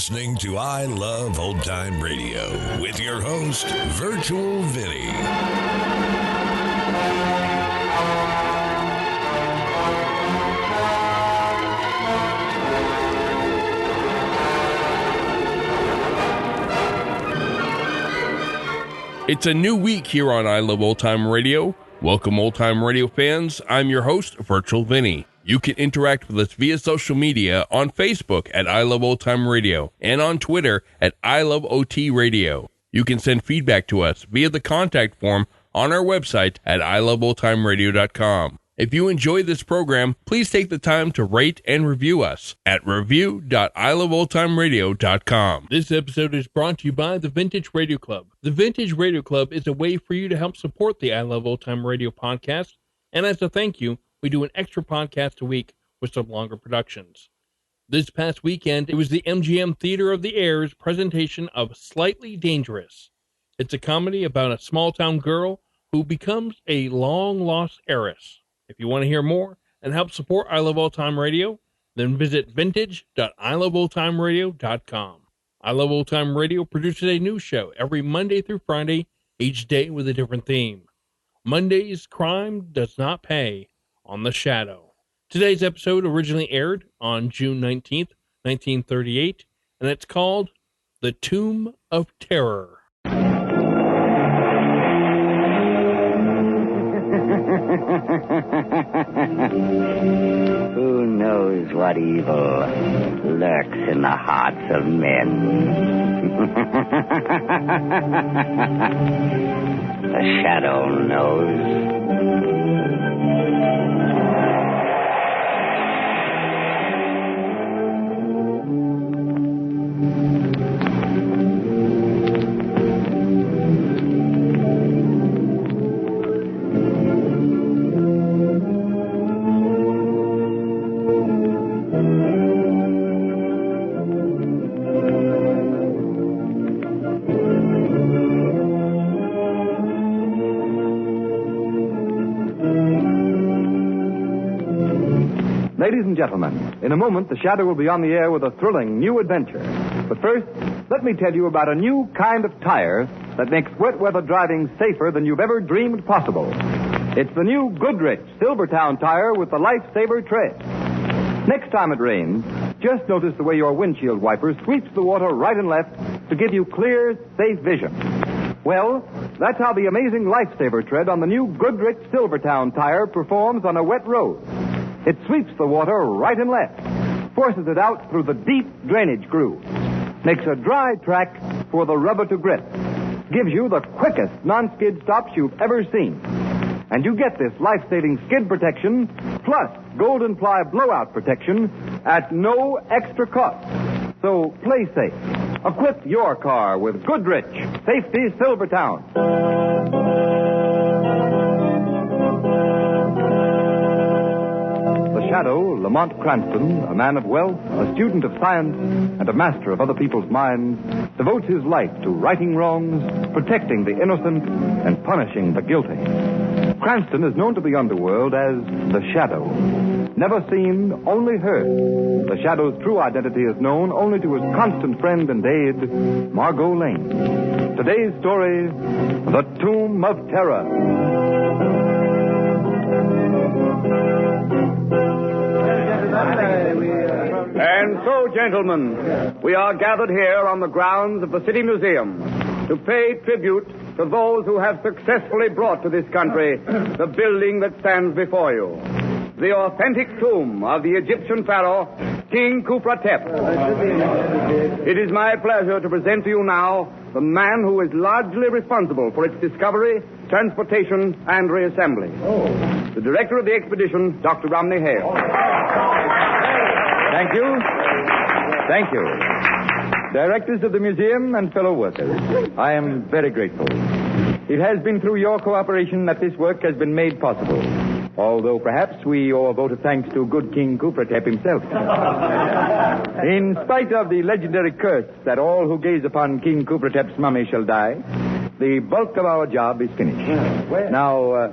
listening to I Love Old Time Radio with your host, Virtual Vinny. It's a new week here on I Love Old Time Radio. Welcome, Old Time Radio fans. I'm your host, Virtual Vinny. You can interact with us via social media on Facebook at I Love Old Time Radio and on Twitter at I Love OT Radio. You can send feedback to us via the contact form on our website at iloveoldtimeradio.com. If you enjoy this program, please take the time to rate and review us at review.iloveoldtimeradio.com. This episode is brought to you by the Vintage Radio Club. The Vintage Radio Club is a way for you to help support the I Love Old Time Radio podcast, and as a thank you, we do an extra podcast a week with some longer productions. This past weekend, it was the MGM Theater of the Air's presentation of Slightly Dangerous. It's a comedy about a small-town girl who becomes a long-lost heiress. If you want to hear more and help support I Love Old Time Radio, then visit vintage.iloveoldtimeradio.com. I Love Old Time Radio produces a new show every Monday through Friday, each day with a different theme. Monday's Crime Does Not Pay on The Shadow. Today's episode originally aired on June 19th, 1938, and it's called The Tomb of Terror. Who knows what evil lurks in the hearts of men? The shadow knows. Ladies and gentlemen, in a moment, The Shadow will be on the air with a thrilling new adventure. But first, let me tell you about a new kind of tire that makes wet weather driving safer than you've ever dreamed possible. It's the new Goodrich Silvertown tire with the Lifesaver tread. Next time it rains, just notice the way your windshield wiper sweeps the water right and left to give you clear, safe vision. Well, that's how the amazing Lifesaver tread on the new Goodrich Silvertown tire performs on a wet road. It sweeps the water right and left, forces it out through the deep drainage groove, makes a dry track for the rubber to grip, gives you the quickest non-skid stops you've ever seen. And you get this life-saving skid protection plus golden ply blowout protection at no extra cost. So play safe. Equip your car with Goodrich Safety Silvertown. Shadow, Lamont Cranston, a man of wealth, a student of science, and a master of other people's minds, devotes his life to righting wrongs, protecting the innocent, and punishing the guilty. Cranston is known to the underworld as the Shadow. Never seen, only heard. The Shadow's true identity is known only to his constant friend and aide, Margot Lane. Today's story, The Tomb of Terror. And so, gentlemen, we are gathered here on the grounds of the City Museum to pay tribute to those who have successfully brought to this country the building that stands before you. The authentic tomb of the Egyptian pharaoh, King Khufra-Tep. It is my pleasure to present to you now the man who is largely responsible for its discovery, transportation, and reassembly. The director of the expedition, Dr. Romney Hale. Thank you. Thank you. Directors of the museum and fellow workers, I am very grateful. It has been through your cooperation that this work has been made possible. Although perhaps we owe a vote of thanks to good King Khufra-Tep himself. In spite of the legendary curse that all who gaze upon King Khufra-Tep's mummy shall die, the bulk of our job is finished. Now,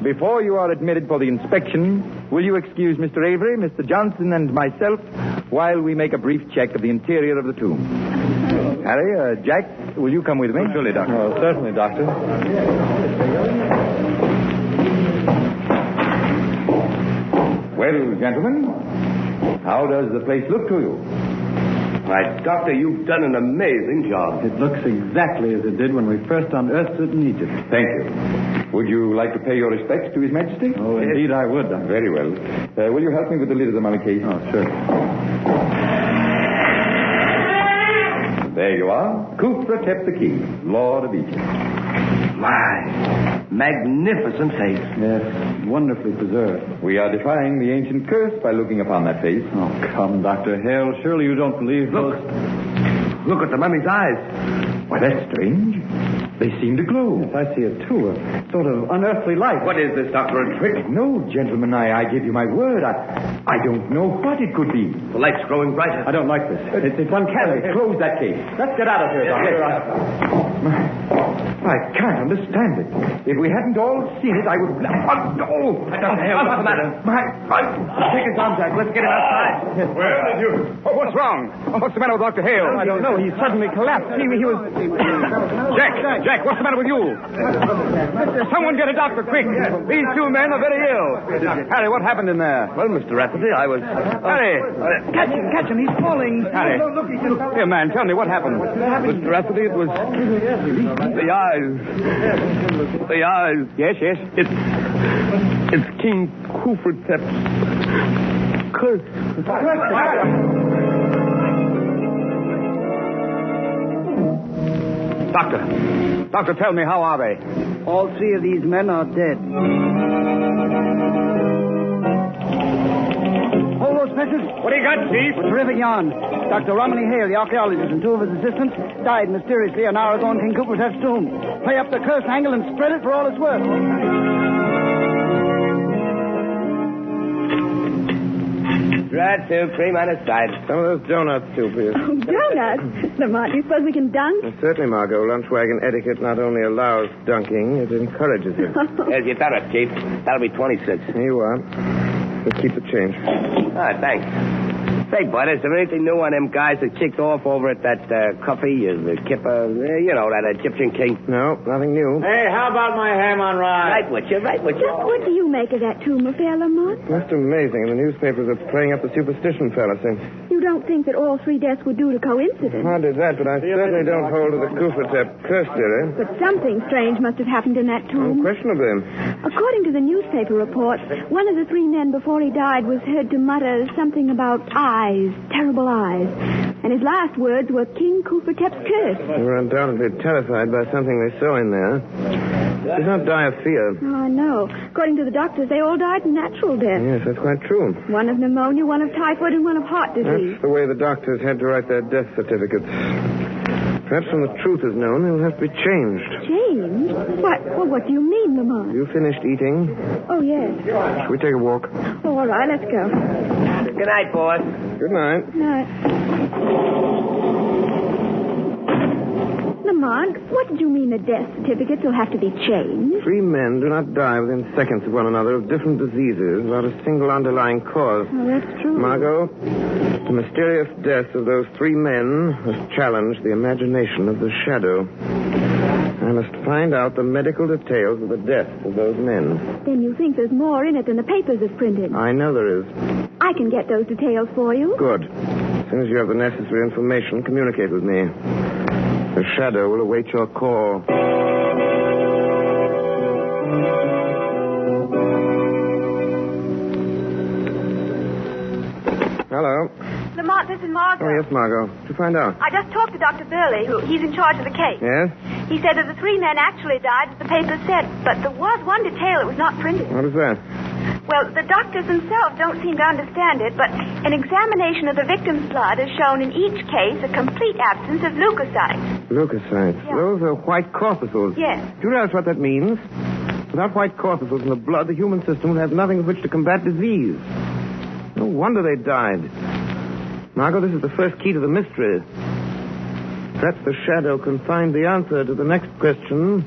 Before you are admitted for the inspection, will you excuse Mr. Avery, Mr. Johnson, and myself while we make a brief check of the interior of the tomb? Harry, Jack, will you come with me? Surely, Doctor. Oh, certainly, Doctor. Well, gentlemen, how does the place look to you? Why, Doctor, you've done an amazing job. It looks exactly as it did when we first unearthed it in Egypt. Thank you. Would you like to pay your respects to His Majesty? Oh, indeed I would, Doctor. Very well. Will you help me with the lid of the mummy case? Oh, sure. There you are. Khufra-Tep the King, Lord of Egypt. My, magnificent face. Yes, wonderfully preserved. We are defying the ancient curse by looking upon that face. Oh, come, Dr. Hale. Surely you don't believe Look. Look at the mummy's eyes. Why, that's strange. They seem to glow. Yes, I see it, too. A sort of unearthly light. What is this, Doctor, a trick? No, gentlemen, I give you my word. I don't know what it could be. The light's growing brighter. I don't like this. It's uncanny. Close that case. Let's get out of here, Doctor. I can't understand it. If we hadn't all seen it, I would... Oh! Dr. Hale, what's the matter? Take his arm, Jack. Let's get him outside. Where did you... Oh, what's wrong? What's the matter with Dr. Hale? I don't know. He suddenly collapsed. He was... Jack, what's the matter with you? Someone get a doctor, quick. These two men are very ill. Harry, what happened in there? Well, Mr. Rafferty, I was... Harry! Catch him. He's falling. Harry. Here, man, tell me what happened. Mr. Rafferty, it was... The eyes. The eyes. Yes. It's King Khufra-Tep's curse. Doctor, tell me, how are they? All three of these men are dead. Hold those peasants. What do you got, Chief? A terrific yarn. Dr. Romilly Hale, the archaeologist, and two of his assistants died mysteriously an hour ago in King Khufra-Tep's tomb. Play up the curse angle and spread it for all it's worth. Right, soup, cream on its side. Some of those donuts, too, please. Oh, donuts? Lamont, do you suppose we can dunk? Certainly, Margot. Lunch wagon etiquette not only allows dunking, it encourages it. There's your donut, Chief. That'll be 26. Here you are. Let's keep the change. All right, thanks. Say, Bud, is there anything new on them guys that kicked off over at that coffee, the Kipper, that Egyptian king? No, nothing new. Hey, how about my ham on rye? Right with you. What do you make of that tomb affair, Lamont? Just amazing. And the newspapers are playing up the superstition fallacy. You don't think that all three deaths were due to coincidence? Hardly that, but I certainly don't hold to the Khufra-Tep curse theory. But something strange must have happened in that tomb. Unquestionably. According to the newspaper reports, one of the three men before he died was heard to mutter something about eyes, terrible eyes. And his last words were King Khufra-Tep's curse. They were undoubtedly terrified by something they saw in there. They did not die of fear. Oh, I know. According to the doctors, they all died natural death. Yes, that's quite true. One of pneumonia, one of typhoid, and one of heart disease. That's the way the doctors had to write their death certificates. Perhaps when the truth is known, they'll have to be changed. Changed? What do you mean, Lamont? You finished eating? Oh, yes. Should we take a walk? Oh, all right, let's go. Good night, boss. Good night. Lamont, what did you mean the death certificates will have to be changed? Three men do not die within seconds of one another of different diseases without a single underlying cause. Oh, that's true. Margot, the mysterious death of those three men has challenged the imagination of the shadow. I must find out the medical details of the deaths of those men. Then you think there's more in it than the papers have printed? I know there is. I can get those details for you. Good. As soon as you have the necessary information, communicate with me. The shadow will await your call. Hello. Lamont, this is Margot. Oh, yes, Margot. What did you find out? I just talked to Dr. Burley, he's in charge of the case. Yes? He said that the three men actually died, as the papers said, but there was one detail that was not printed. What is that? Well, the doctors themselves don't seem to understand it, but an examination of the victim's blood has shown in each case a complete absence of leukocytes. Leukocytes? Yeah. Those are white corpuscles. Yes. Do you realize what that means? Without white corpuscles in the blood, the human system will have nothing with which to combat disease. No wonder they died. Margot, this is the first key to the mystery. Perhaps the shadow can find the answer to the next question.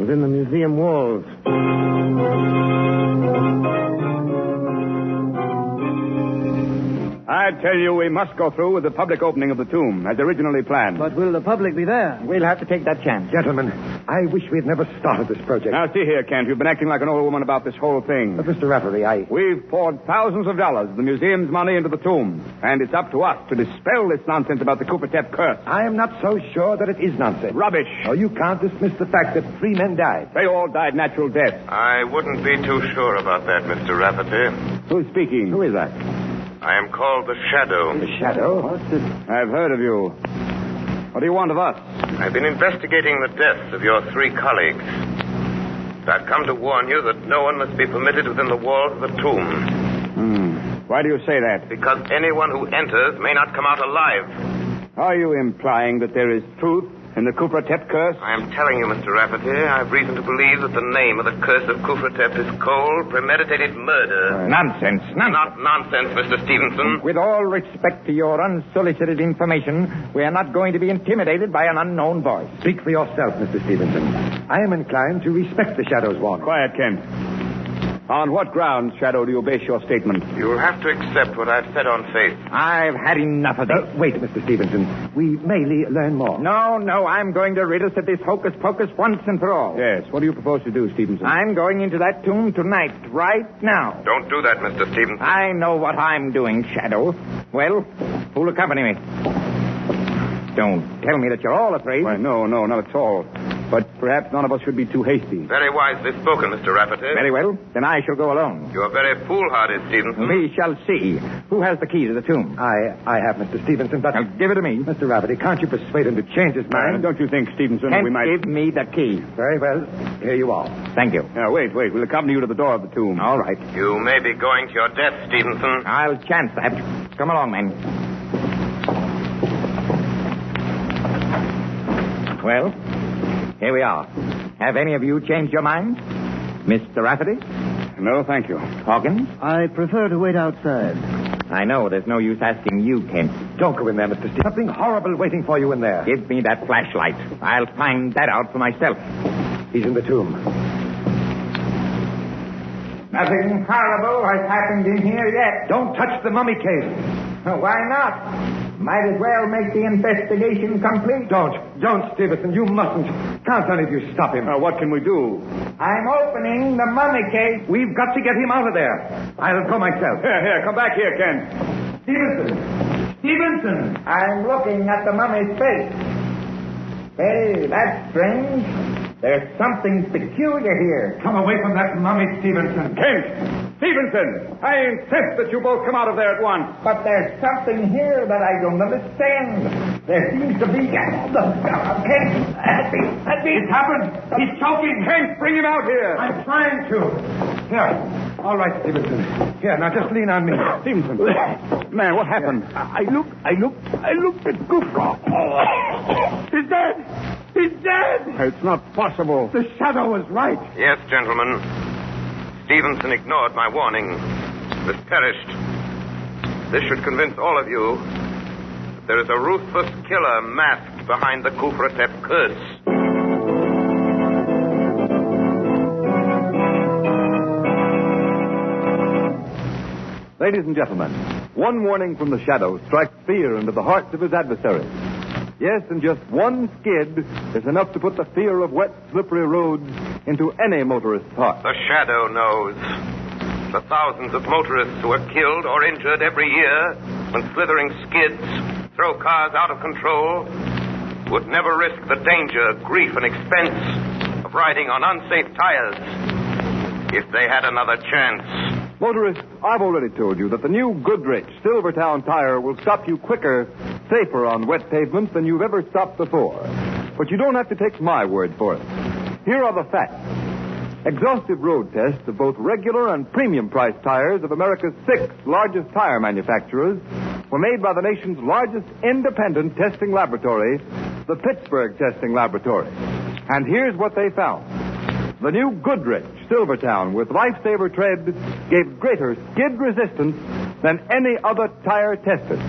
within the museum walls. I tell you, we must go through with the public opening of the tomb, as originally planned. But will the public be there? We'll have to take that chance. Gentlemen, I wish we had never started this project. Now, see here, Kent. You've been acting like an old woman about this whole thing. But, Mr. Rafferty, We've poured thousands of dollars of the museum's money into the tomb, and it's up to us to dispel this nonsense about the Coopertep curse. I am not so sure that it is nonsense. Rubbish. Oh, you can't dismiss the fact that 3 men died. They all died natural death. I wouldn't be too sure about that, Mr. Rafferty. Who's speaking? Who is that? I am called the Shadow. The Shadow? I've heard of you. What do you want of us? I've been investigating the deaths of your 3 colleagues. I've come to warn you that no one must be permitted within the walls of the tomb. Why do you say that? Because anyone who enters may not come out alive. Are you implying that there is truth in the Coopertep curse? I am telling you, Mr. Rafferty, I have reason to believe that the name of the curse of Coopertep is cold, premeditated murder. Nonsense. Not nonsense, Mr. Stevenson. With all respect to your unsolicited information, we are not going to be intimidated by an unknown voice. Speak for yourself, Mr. Stevenson. I am inclined to respect the Shadow's warning. Quiet, Kent. On what grounds, Shadow, do you base your statement? You'll have to accept what I've said on faith. I've had enough of this. Wait, Mr. Stevenson. We may learn more. No, I'm going to rid us of this hocus-pocus once and for all. Yes, what do you propose to do, Stevenson? I'm going into that tomb tonight, right now. Don't do that, Mr. Stevenson. I know what I'm doing, Shadow. Well, who'll accompany me? Don't tell me that you're all afraid. Why, no, not at all. But perhaps none of us should be too hasty. Very wisely spoken, Mr. Rafferty. Very well. Then I shall go alone. You are very foolhardy, Stevenson. We shall see. Who has the key to the tomb? I have, Mr. Stevenson, but... Now, give it to me. Mr. Rafferty, can't you persuade him to change his mind? Don't you think, Stevenson, Kent, we might... give me the key. Very well. Here you are. Thank you. Now, wait. We'll accompany you to the door of the tomb. All right. You may be going to your death, Stevenson. I'll chance that. Come along, men. Well, here we are. Have any of you changed your mind? Mr. Rafferty? No, thank you. Hawkins? I prefer to wait outside. I know there's no use asking you, Kent. Don't go in there, Mr. Steve. Something horrible waiting for you in there. Give me that flashlight. I'll find that out for myself. He's in the tomb. Nothing horrible has happened in here yet. Don't touch the mummy case. Why not? Might as well make the investigation complete. Don't, Stevenson. You mustn't. Can't any of you stop him? What can we do? I'm opening the mummy case. We've got to get him out of there. I'll go myself. Here, come back here, Ken. Stevenson! I'm looking at the mummy's face. Hey, that's strange. There's something peculiar here. Come away from that mummy, Stevenson. Kent! Stevenson! I insist that you both come out of there at once. But there's something here that I don't understand. There seems to be... Kent! It's happened! He's choking! Kent, bring him out here! I'm trying to. Here. All right, Stevenson. Here, now just lean on me. Stevenson. Man, what happened? I looked at Goofraw. He's dead! He's dead! It's not possible. The Shadow was right. Yes, gentlemen. Stevenson ignored my warning. This perished. This should convince all of you that there is a ruthless killer masked behind the Coopertep curse. Ladies and gentlemen, one warning from the Shadow strikes fear into the hearts of his adversaries. Yes, and just one skid is enough to put the fear of wet, slippery roads into any motorist's heart. The Shadow knows. The thousands of motorists who are killed or injured every year when slithering skids throw cars out of control would never risk the danger, grief, and expense of riding on unsafe tires if they had another chance. Motorists, I've already told you that the new Goodrich Silvertown tire will stop you quicker, safer on wet pavements than you've ever stopped before. But you don't have to take my word for it. Here are the facts. Exhaustive road tests of both regular and premium price tires of America's 6 largest tire manufacturers were made by the nation's largest independent testing laboratory, the Pittsburgh Testing Laboratory. And here's what they found. The new Goodrich Silvertown with Lifesaver tread gave greater skid resistance than any other tire tested.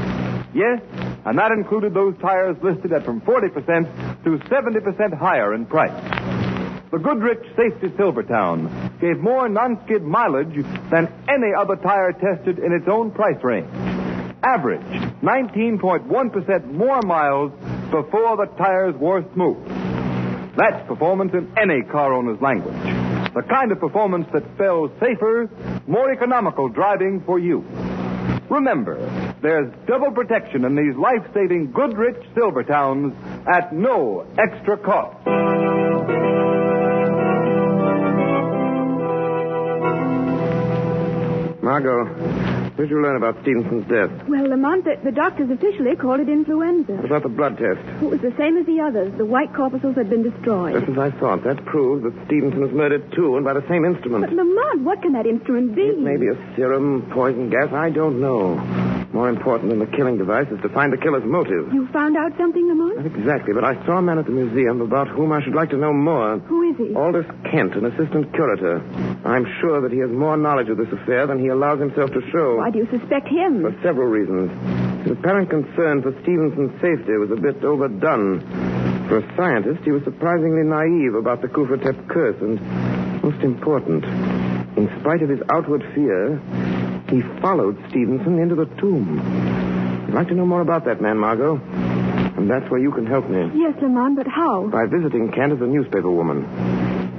Yes, and that included those tires listed at from 40% to 70% higher in price. the Goodrich Safety Silvertown gave more non-skid mileage than any other tire tested in its own price range. Average 19.1% more miles before the tires wore smooth. That's performance in any car owner's language. The kind of performance that spells safer, more economical driving for you. Remember, there's double protection in these life-saving Goodrich Silvertowns at no extra cost. Margot, what did you learn about Stevenson's death? Well, Lamont, the doctors officially called it influenza. What about the blood test? It was the same as the others. The white corpuscles had been destroyed. Just as I thought. That proves that Stevenson was murdered, too, and by the same instrument. But, Lamont, what can that instrument be? It may be a serum, poison gas, I don't know. More important than the killing device is to find the killer's motive. You found out something, Lamont? Not exactly, but I saw a man at the museum about whom I should like to know more. Who is he? Aldous Kent, an assistant curator. I'm sure that he has more knowledge of this affair than he allows himself to show. Why do you suspect him? For several reasons. His apparent concern for Stevenson's safety was a bit overdone. For a scientist, he was surprisingly naive about the Kufatep curse, and most important, in spite of his outward fear, he followed Stevenson into the tomb. I'd like to know more about that man, Margot. And that's where you can help me. Yes, Lamont, but how? By visiting Kent as a newspaper woman.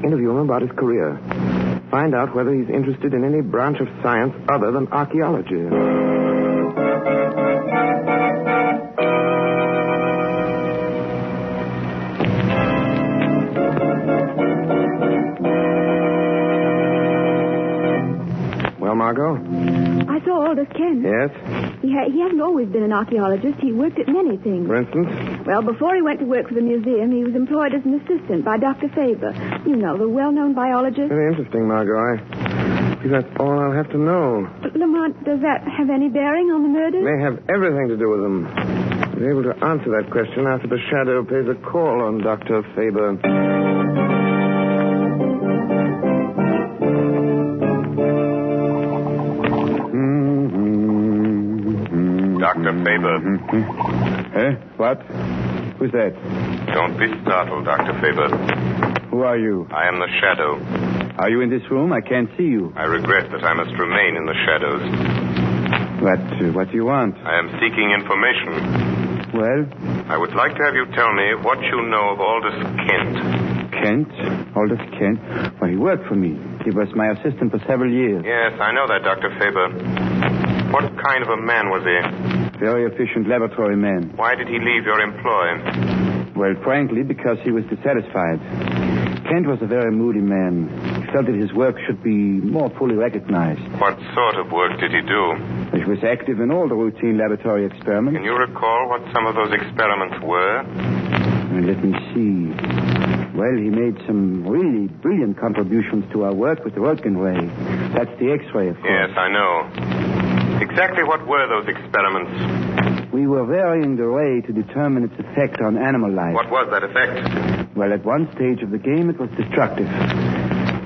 Interview him about his career. Find out whether he's interested in any branch of science other than archaeology. Well, Margot? I saw Aldous Kent. Yes? He hasn't always been an archaeologist. He worked at many things. For instance? Well, before he went to work for the museum, he was employed as an assistant by Dr. Faber. You know, the well-known biologist. Very interesting, Margot. I think that's all I'll have to know. But, Lamont, does that have any bearing on the murder? May have everything to do with them. I'll be able to answer that question after the Shadow pays a call on Dr. Faber. Dr. Faber. What? Who's that? Don't be startled, Dr. Faber. Who are you? I am the Shadow. Are you in this room? I can't see you. I regret that I must remain in the shadows. What do you want? I am seeking information. Well? I would like to have you tell me what you know of Aldous Kent. Kent? Aldous Kent? Well, he worked for me. He was my assistant for several years. Yes, I know that, Dr. Faber. What kind of a man was he? Very efficient laboratory man. Why did he leave your employ? Well, frankly, because he was dissatisfied. Kent was a very moody man. He felt that his work should be more fully recognized. What sort of work did he do? He was active in all the routine laboratory experiments. Can you recall what some of those experiments were? Let me see. Well, he made some really brilliant contributions to our work with the Röntgen ray. That's the X-ray, of course. Yes, I know. Exactly what were those experiments? We were varying the ray to determine its effect on animal life. What was that effect? Well, at one stage of the game, it was destructive.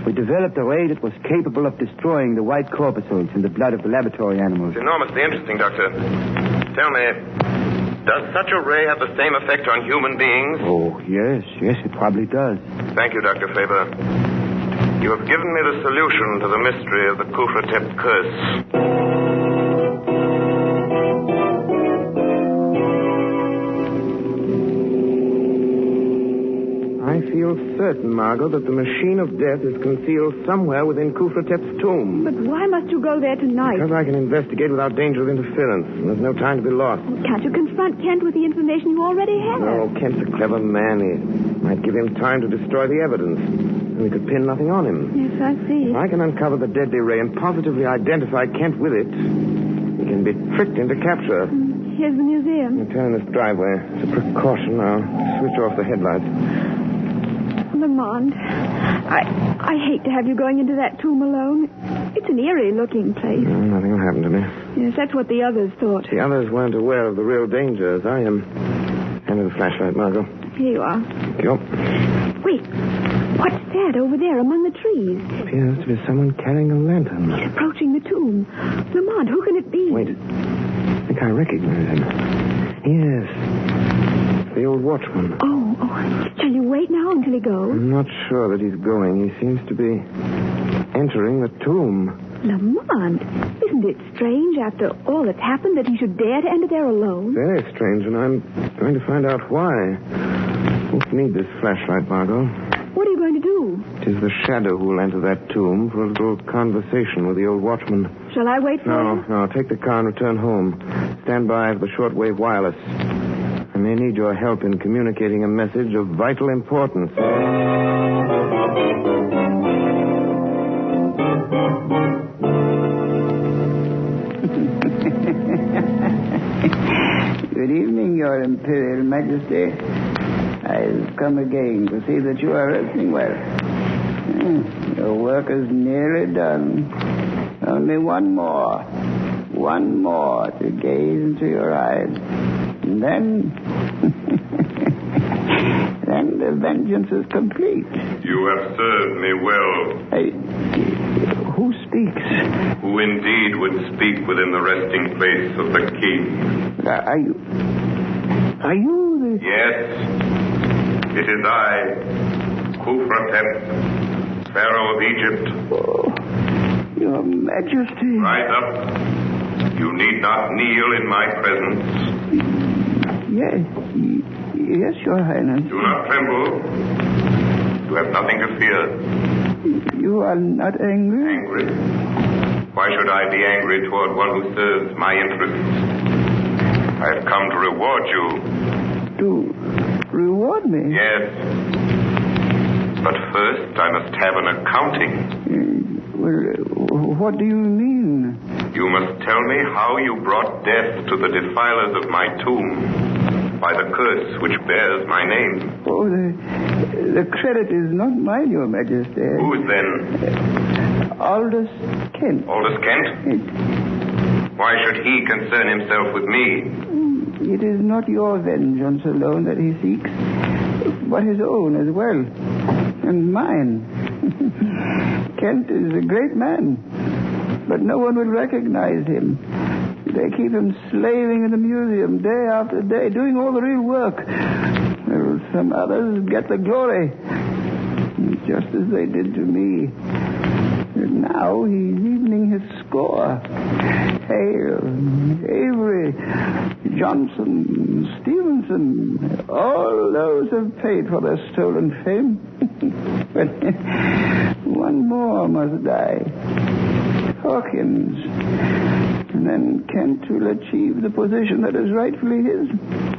We developed a ray that was capable of destroying the white corpuscles in the blood of the laboratory animals. It's enormously interesting, Doctor. Tell me, does such a ray have the same effect on human beings? Oh, yes, it probably does. Thank you, Dr. Faber. You have given me the solution to the mystery of the Kufatep curse. I feel certain, Margot, that the machine of death is concealed somewhere within Kufatep's tomb. But why must you go there tonight? Because I can investigate without danger of interference. There's no time to be lost. Can't you confront Kent with the information you already have? No, Kent's a clever man. He might give him time to destroy the evidence. And we could pin nothing on him. Yes, I see. If I can uncover the deadly ray and positively identify Kent with it, he can be tricked into capture. Here's the museum. We'll turn in this driveway. It's a precaution. I'll switch off the headlights. Lamont, I hate to have you going into that tomb alone. It's an eerie-looking place. Nothing will happen to me. Yes, that's what the others thought. The others weren't aware of the real danger as I am. Hand me the flashlight, Margot. Here you are. Thank you. Wait. What's that over there among the trees? Appears to be someone carrying a lantern. He's approaching the tomb. Lamont, who can it be? Wait. I think I recognize him. Yes. The old watchman. Oh. Shall you wait now until he goes? I'm not sure that he's going. He seems to be entering the tomb. Lamont, isn't it strange after all that's happened that he should dare to enter there alone? Very strange, and I'm going to find out why. Won't need this flashlight, Margot. What are you going to do? It is the shadow who will enter that tomb for a little conversation with the old watchman. Shall I wait for you? No. Take the car and return home. Stand by for the shortwave wireless. I may need your help in communicating a message of vital importance. Good evening, Your Imperial Majesty. I've come again to see that you are resting well. Your work is nearly done. Only one more. One more to gaze into your eyes. And then... then the vengeance is complete. You have served me well. Who speaks? Who indeed would speak within the resting place of the king. Are you the... Yes. It is I, Khufratep, Pharaoh of Egypt. Oh, Your Majesty. Rise up. You need not kneel in my presence. Yes, Your Highness. Do not tremble. You have nothing to fear. You are not angry? Angry? Why should I be angry toward one who serves my interests? I have come to reward you. To reward me? Yes. But first, I must have an accounting. Well, what do you mean? You must tell me how you brought death to the defilers of my tomb by the curse which bears my name. Oh, the credit is not mine, Your Majesty. Whose then? Aldous Kent. Aldous Kent? Why should he concern himself with me? It is not your vengeance alone that he seeks, but his own as well. And mine. Kent is a great man, but no one will recognize him. They keep him slaving in the museum day after day, doing all the real work. While some others get the glory, just as they did to me. And now he's evening his score. Hale, Avery, Johnson, Stevenson, all those have paid for their stolen fame. But one more must die. Hawkins. And then Kent will achieve the position that is rightfully his.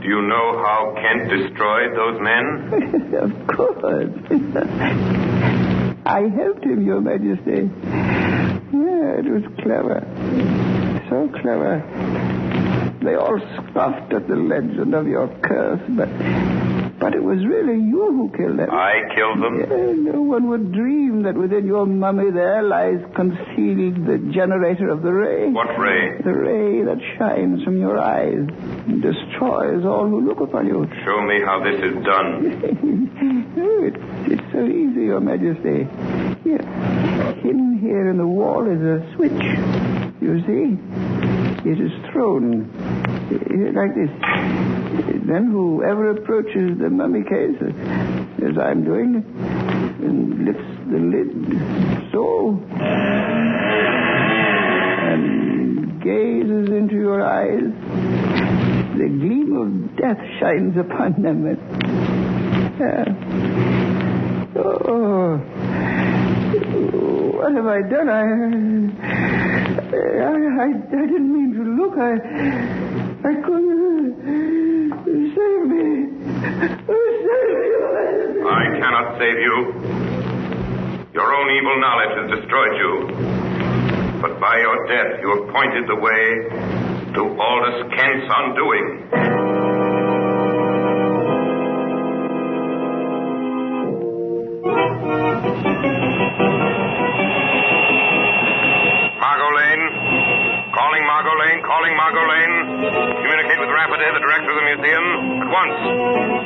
Do you know how Kent destroyed those men? Of course. I helped him, Your Majesty. Yeah, it was clever. So clever. They all scoffed at the legend of your curse, but it was really you who killed them. I killed them? Yeah, no one would dream that within your mummy there lies concealed the generator of the ray. What ray? The ray that shines from your eyes and destroys all who look upon you. Show me how this is done. It's so easy, Your Majesty. Here, hidden here in the wall is a switch. You see? It is thrown like this. Then whoever approaches the mummy case, as I'm doing, and lifts the lid, so, and gazes into your eyes, the gleam of death shines upon them. What have I done? I didn't mean to look. I couldn't. Save me. Save me. I cannot save you. Your own evil knowledge has destroyed you. But by your death, you have pointed the way to Aldous Kent's undoing. Calling Margot Lane. Communicate with Rafferty, the director of the museum, at once.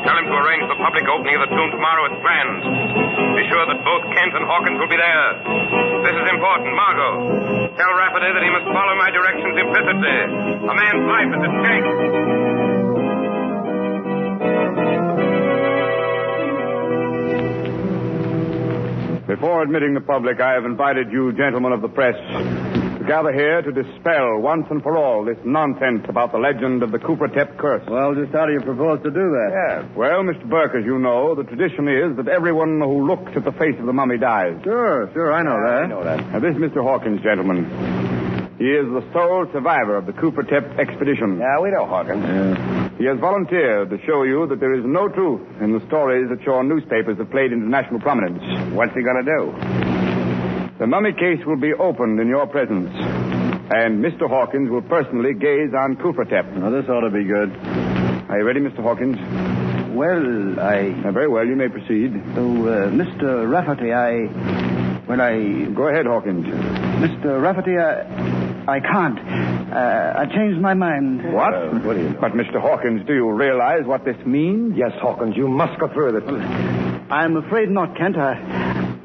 Tell him to arrange the public opening of the tomb tomorrow as planned. Be sure that both Kent and Hawkins will be there. This is important, Margot. Tell Rafferty that he must follow my directions implicitly. A man's life is at stake. Before admitting the public, I have invited you, gentlemen of the press, to gather here to dispel once and for all this nonsense about the legend of the Kufra-Tep curse. Well, just how do you propose to do that? Yes. Well, Mr. Burke, as you know, the tradition is that everyone who looks at the face of the mummy dies. Sure, I know that. I know that. Now, this is Mr. Hawkins, gentlemen. He is the sole survivor of the Kufra-Tep expedition. Yeah, we know Hawkins. He has volunteered to show you that there is no truth in the stories that your newspapers have played into national prominence. What's he going to do? The mummy case will be opened in your presence, and Mr. Hawkins will personally gaze on Kufra-Tep. Now, this ought to be good. Are you ready, Mr. Hawkins? Well, very well, you may proceed. Mr. Rafferty, Go ahead, Hawkins. Mr. Rafferty, I can't. I changed my mind. What? What do you know? But, Mr. Hawkins, do you realize what this means? Yes, Hawkins, you must go through with it. I'm afraid not, Kent.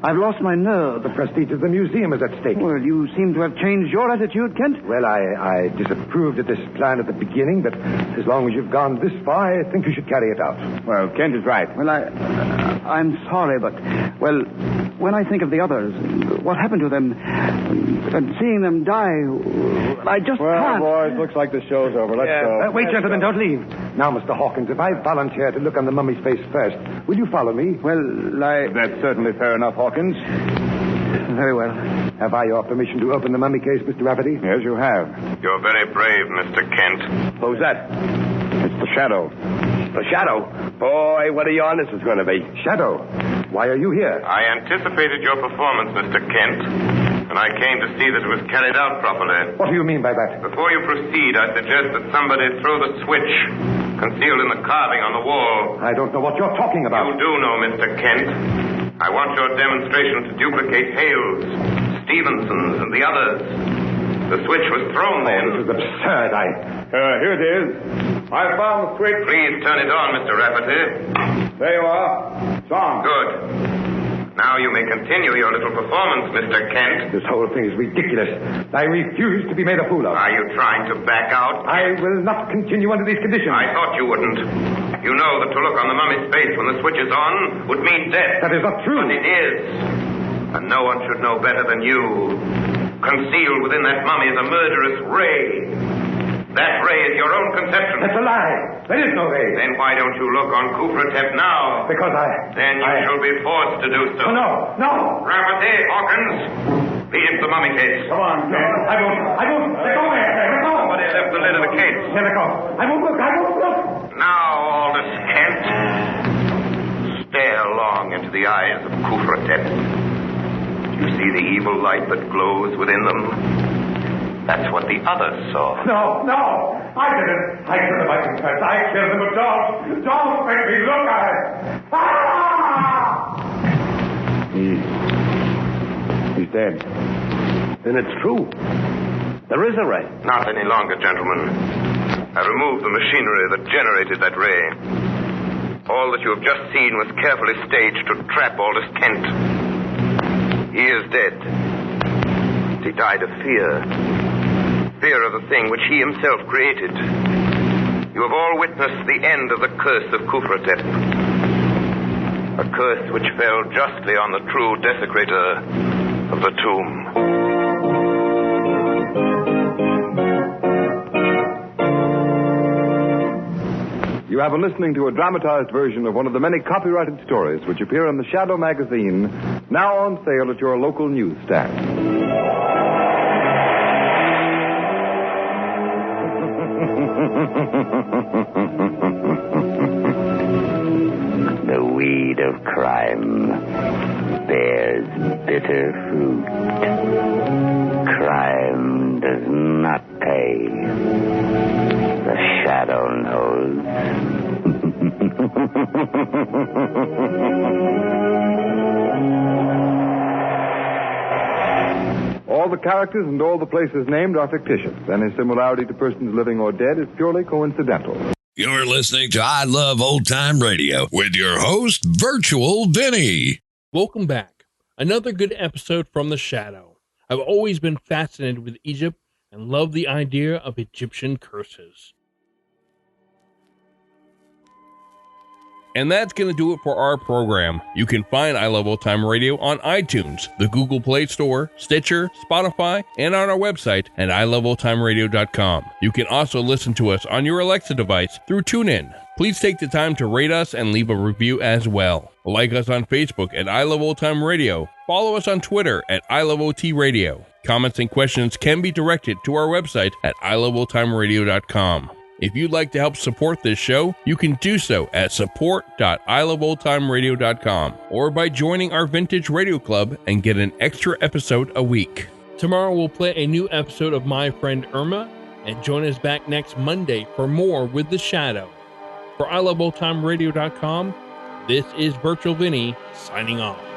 I've lost my nerve. The prestige of the museum is at stake. Well, you seem to have changed your attitude, Kent. Well, I disapproved of this plan at the beginning, but as long as you've gone this far, I think you should carry it out. Well, Kent is right. Well, I'm sorry, but, well, when I think of the others, what happened to them, and seeing them die, I just can't. Well, boys, looks like the show's over. Let's go. Wait, gentlemen, don't leave. Now, Mr. Hawkins, if I volunteer to look on the mummy's face first, will you follow me? Well, That's certainly fair enough, Hawkins. Very well. Have I your permission to open the mummy case, Mr. Rafferty? Yes, you have. You're very brave, Mr. Kent. Who's that? It's the Shadow. The Shadow? Boy, what a yarn this is going to be. Shadow, why are you here? I anticipated your performance, Mr. Kent, and I came to see that it was carried out properly. What do you mean by that? Before you proceed, I suggest that somebody throw the switch concealed in the carving on the wall. I don't know what you're talking about. You do know, Mr. Kent. I want your demonstration to duplicate Hale's, Stevenson's, and the others. The switch was thrown then. This is absurd. Here it is. I found the switch. Please turn it on, Mr. Rafferty. There you are. It's on. Good. Now you may continue your little performance, Mr. Kent. This whole thing is ridiculous. I refuse to be made a fool of. Are you trying to back out? I will not continue under these conditions. I thought you wouldn't. You know that to look on the mummy's face when the switch is on would mean death. That is not true. But it is. And no one should know better than you. Concealed within that mummy is a murderous ray. That ray is your own conception. That's a lie. There is no ray. Then why don't you look on Kufra-Tep now? Because Then you shall be forced to do so. No. Rafferty, Hawkins, be into the mummy case. Come on, Ken. I won't. Let go, man. Let go. Somebody left the lid of the case. Let go. I won't look. Now, Aldous Kent, stare long into the eyes of Kufra-Tep. You see the evil light that glows within them? That's what the others saw. No. I didn't. I confess. I killed him, but don't make me look at it. He's dead. Then it's true. There is a ray. Not any longer, gentlemen. I removed the machinery that generated that ray. All that you have just seen was carefully staged to trap Aldous Kent. He is dead. He died of fear. Fear of the thing which he himself created. You have all witnessed the end of the curse of Kufra-Tep. A curse which fell justly on the true desecrator of the tomb. You have been listening to a dramatized version of one of the many copyrighted stories which appear in the Shadow magazine, now on sale at your local newsstand. The weed of crime bears bitter fruit. Crime does not pay. The Shadow knows. All the characters and all the places named are fictitious. Any similarity to persons living or dead is purely coincidental. You're listening to I Love Old Time Radio with your host, Virtual Vinny. Welcome back. Another good episode from The Shadow. I've always been fascinated with Egypt and love the idea of Egyptian curses. And that's going to do it for our program. You can find I Love Old Time Radio on iTunes, the Google Play Store, Stitcher, Spotify, and on our website at iloveoldtimeradio.com. You can also listen to us on your Alexa device through TuneIn. Please take the time to rate us and leave a review as well. Like us on Facebook at I Love Old Time Radio. Follow us on Twitter at I Love OT Radio. Comments and questions can be directed to our website at iloveoldtimeradio.com. If you'd like to help support this show, you can do so at support.iloveoldtimeradio.com or by joining our Vintage Radio Club and get an extra episode a week. Tomorrow we'll play a new episode of My Friend Irma, and join us back next Monday for more with The Shadow. For iloveoldtimeradio.com, this is Virtual Vinny signing off.